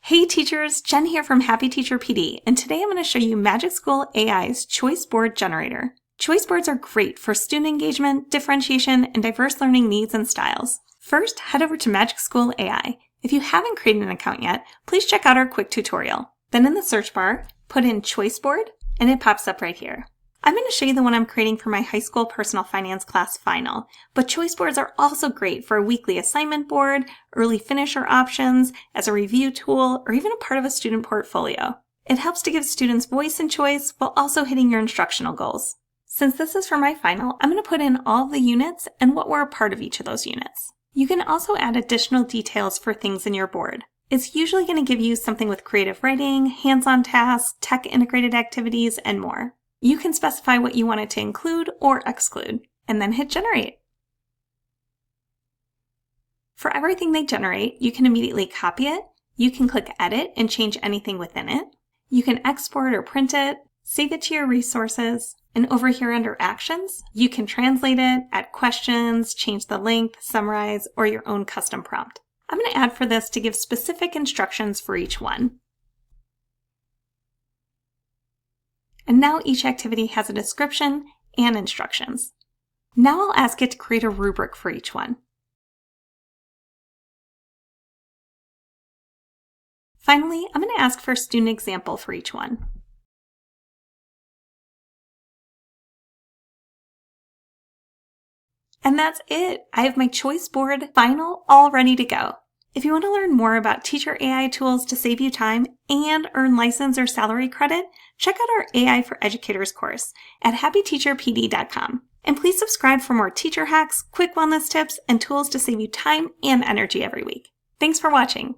Hey teachers, Jen here from Happy Teacher PD, and today I'm going to show you MagicSchoolAI's Choice Board Generator. Choice boards are great for student engagement, differentiation, and diverse learning needs and styles. First, head over to MagicSchoolAI. If you haven't created an account yet, please check out our quick tutorial. Then in the search bar, put in Choice Board, and it pops up right here. I'm going to show you the one I'm creating for my high school personal finance class final, but choice boards are also great for a weekly assignment board, early finisher options, as a review tool, or even a part of a student portfolio. It helps to give students voice and choice while also hitting your instructional goals. Since this is for my final, I'm going to put in all the units and what were a part of each of those units. You can also add additional details for things in your board. It's usually going to give you something with creative writing, hands-on tasks, tech-integrated activities, and more. You can specify what you want it to include or exclude, and then hit Generate. For everything they generate, you can immediately copy it, you can click Edit and change anything within it, you can export or print it, save it to your resources, and over here under Actions, you can translate it, add questions, change the length, summarize, or your own custom prompt. I'm going to add for this to give specific instructions for each one. And now each activity has a description and instructions. Now I'll ask it to create a rubric for each one. Finally, I'm going to ask for a student example for each one. And that's it! I have my choice board final all ready to go. If you want to learn more about teacher AI tools to save you time and earn license or salary credit, check out our AI for Educators course at happyteacherpd.com. And please subscribe for more teacher hacks, quick wellness tips, and tools to save you time and energy every week. Thanks for watching.